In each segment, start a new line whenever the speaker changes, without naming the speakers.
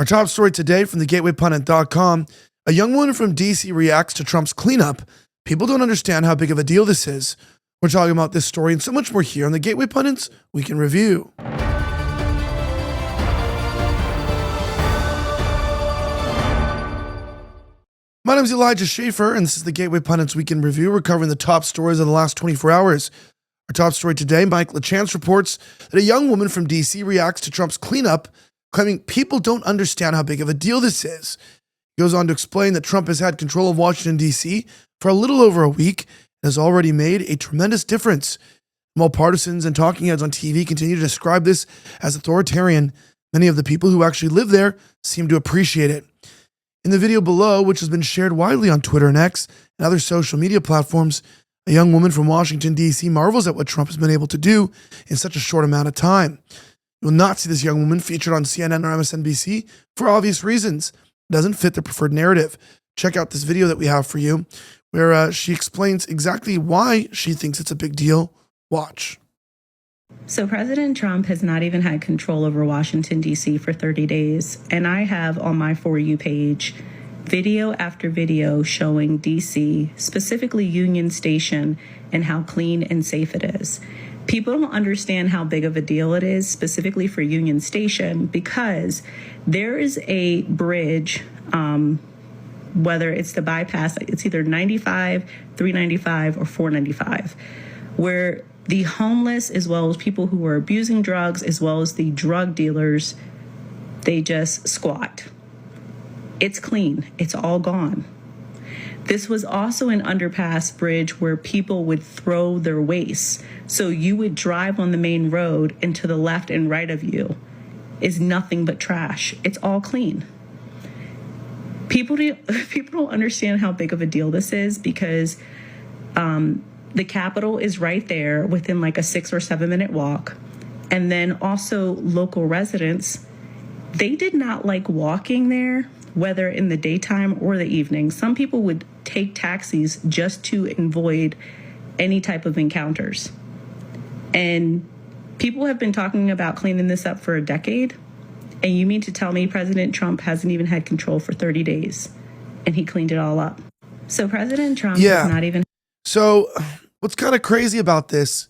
Our top story today from thegatewaypundit.com. A young woman from DC reacts to Trump's cleanup. People don't understand how big of a deal this is. We're talking about this story and so much more here on the Gateway Pundits Weekend Review. My name is Elijah Schaffer, and this is the Gateway Pundits Weekend Review. We're covering the top stories of the last 24 hours. Our top story today, Mike LaChance reports that a young woman from DC reacts to Trump's cleanup, claiming people don't understand how big of a deal this is. He goes on to explain that Trump has had control of Washington, D.C. for a little over a week and has already made a tremendous difference. While partisans and talking heads on TV continue to describe this as authoritarian, many of the people who actually live there seem to appreciate it. In the video below, which has been shared widely on Twitter and X and other social media platforms, a young woman from Washington, D.C. marvels at what Trump has been able to do in such a short amount of time. You will not see this young woman featured on CNN or MSNBC for obvious reasons. It doesn't fit the preferred narrative. Check out this video that we have for you, where she explains exactly why she thinks it's a big deal. Watch.
So President Trump has not even had control over Washington, D.C. for 30 days. And I have on my For You page video after video showing D.C., specifically Union Station, and how clean and safe it is. People don't understand how big of a deal it is, specifically for Union Station, because there is a bridge, whether it's the bypass, it's either 95, 395, or 495, where the homeless, as well as people who are abusing drugs, as well as the drug dealers, they just squat. It's clean. It's all gone. This was also an underpass bridge where people would throw their wastes. So you would drive on the main road, and to the left and right of you is nothing but trash. It's all clean. People don't understand how big of a deal this is, because the Capitol is right there within like a 6 or 7 minute walk. And then also local residents, they did not like walking there, whether in the daytime or the evening. Some people would take taxis just to avoid any type of encounters. And people have been talking about cleaning this up for a decade. And you mean to tell me President Trump hasn't even had control for 30 days and he cleaned it all up? So President Trump is not even...
So what's kind of crazy about this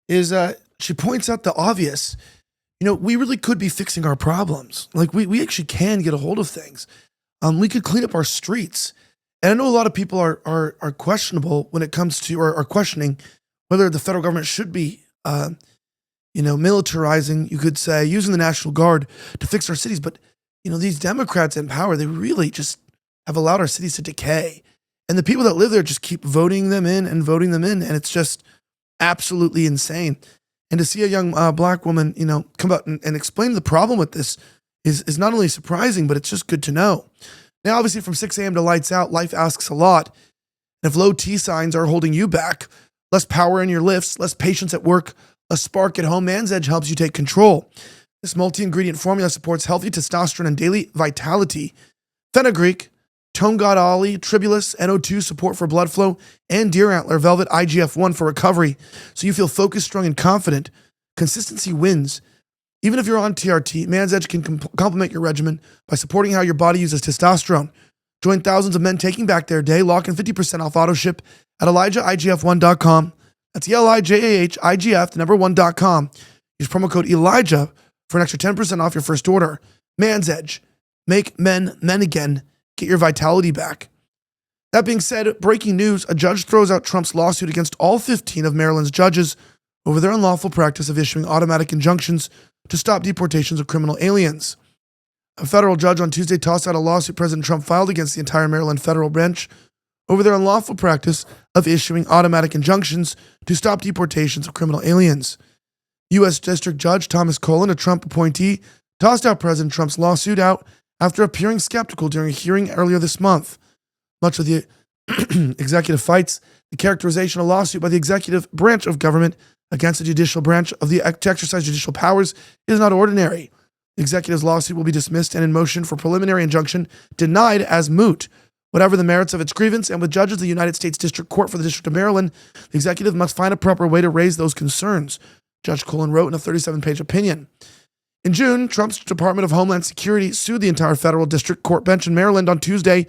is she points out the obvious. You know, we really could be fixing our problems. Like we actually can get a hold of things. We could clean up our streets. And I know a lot of people are questionable when it comes to, or are questioning whether the federal government should be, militarizing, you could say, using the National Guard to fix our cities. But, these Democrats in power, they really just have allowed our cities to decay. And the people that live there just keep voting them in. And it's just absolutely insane. And to see a young black woman, come out and explain the problem with this is not only surprising, but it's just good to know. Now, obviously, from 6 a.m. to lights out, life asks a lot. And if low T signs are holding you back, less power in your lifts, less patience at work, a spark at home, Man's Edge helps you take control. This multi-ingredient formula supports healthy testosterone and daily vitality. Fenugreek, Tone God Ollie, Tribulus, NO2 support for blood flow, and Deer Antler Velvet IGF-1 for recovery, so you feel focused, strong, and confident. Consistency wins. Even if you're on TRT, Man's Edge can complement your regimen by supporting how your body uses testosterone. Join thousands of men taking back their day. Lock in 50% off auto ship at ElijahIGF1.com. That's ELIJAHIGF, the number 1.com. Use promo code Elijah for an extra 10% off your first order. Man's Edge. Make men men again. Get your vitality back. That being said, breaking news, a judge throws out Trump's lawsuit against all 15 of Maryland's judges over their unlawful practice of issuing automatic injunctions to stop deportations of criminal aliens. A federal judge on Tuesday tossed out a lawsuit President Trump filed against the entire Maryland federal bench over their unlawful practice of issuing automatic injunctions to stop deportations of criminal aliens. U.S. District Judge Thomas Colin, a Trump appointee, tossed out President Trump's lawsuit out after appearing skeptical during a hearing earlier this month. Much of the executive fights the characterization of a lawsuit by the executive branch of government against the judicial branch of the to exercise judicial powers is not ordinary. The executive's lawsuit will be dismissed and in motion for preliminary injunction denied as moot. Whatever the merits of its grievance, and with judges of the United States District Court for the District of Maryland, the executive must find a proper way to raise those concerns, Judge Colin wrote in a 37-page opinion. In June, Trump's Department of Homeland Security sued the entire federal district court bench in Maryland on Tuesday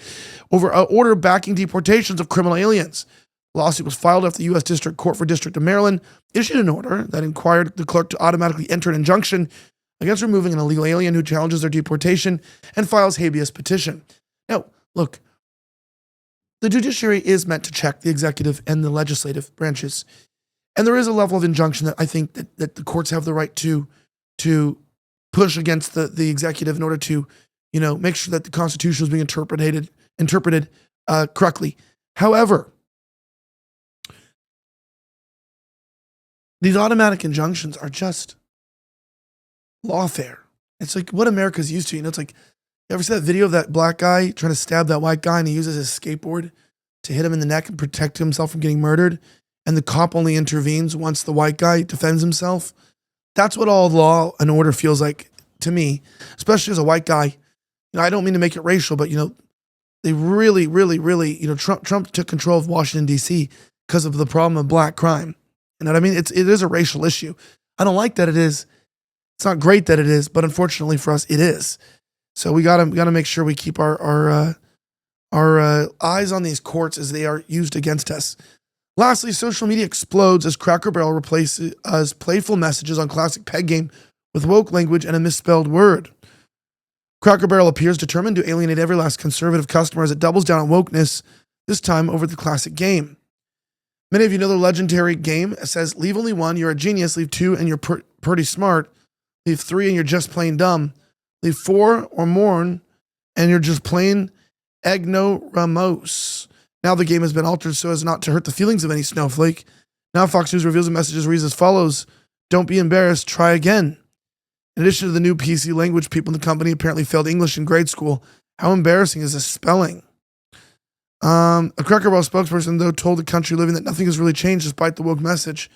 over an order backing deportations of criminal aliens. The lawsuit was filed after the U.S. District Court for District of Maryland issued an order that required the clerk to automatically enter an injunction against removing an illegal alien who challenges their deportation and files habeas petition. Now, look, the judiciary is meant to check the executive and the legislative branches. And there is a level of injunction that I think that the courts have the right to push against the executive in order to, make sure that the Constitution is being interpreted correctly. However, these automatic injunctions are just lawfare. It's like what America's used to. It's like, you ever see that video of that black guy trying to stab that white guy and he uses his skateboard to hit him in the neck and protect himself from getting murdered? And the cop only intervenes once the white guy defends himself? That's what all law and order feels like to me, especially as a white guy. I don't mean to make it racial, but, they really, really, really, Trump took control of Washington, D.C. because of the problem of black crime. You know what I mean? It is a racial issue. I don't like that it is. It's not great that it is, but unfortunately for us, it is. So we gotta make sure we keep our eyes on these courts as they are used against us. Lastly, social media explodes as Cracker Barrel replaces playful messages on classic peg game with woke language and a misspelled word. Cracker Barrel appears determined to alienate every last conservative customer as it doubles down on wokeness, this time over the classic game. Many of you know the legendary game. It says, leave only one, you're a genius. Leave two, and you're pretty smart. Leave three, and you're just plain dumb. Leave four or more, and you're just plain ignoramus. Now the game has been altered so as not to hurt the feelings of any snowflake. Now Fox News reveals the messages reads as follows. Don't be embarrassed, try again. In addition to the new PC language, people in the company apparently failed English in grade school. How embarrassing is this spelling? A Cracker Barrel spokesperson, though, told the country living that nothing has really changed despite the woke message.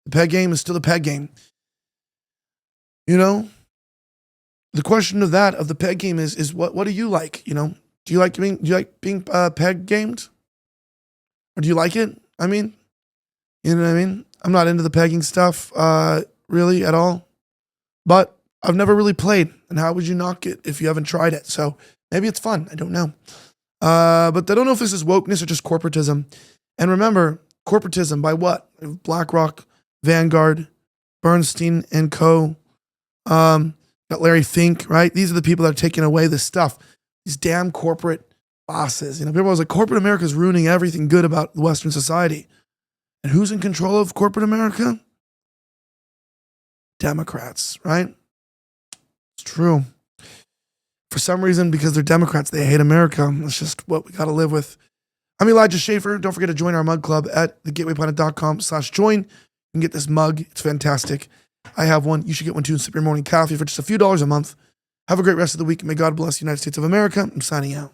The peg game is still the peg game. The question of the peg game is what do you like? Do you like being peg gamed? Or do you like it? I mean, you know what I mean? I'm not into the pegging stuff, really at all. But I've never really played. And how would you knock it if you haven't tried it? So maybe it's fun. I don't know. But I don't know if this is wokeness or just corporatism. And remember, corporatism by what? BlackRock, Vanguard, Bernstein and Co. Got Larry Fink, right? These are the people that are taking away this stuff. These damn corporate bosses. People are like, corporate America is ruining everything good about Western society. And who's in control of corporate America? Democrats, right? It's true. For some reason, because they're Democrats, they hate America. That's just what we got to live with. I'm Elijah Schaffer. Don't forget to join our mug club at thegatewaypundit.com/join. You can get this mug. It's fantastic. I have one. You should get one too and sip your morning coffee for just a few dollars a month. Have a great rest of the week. May God bless the United States of America. I'm signing out.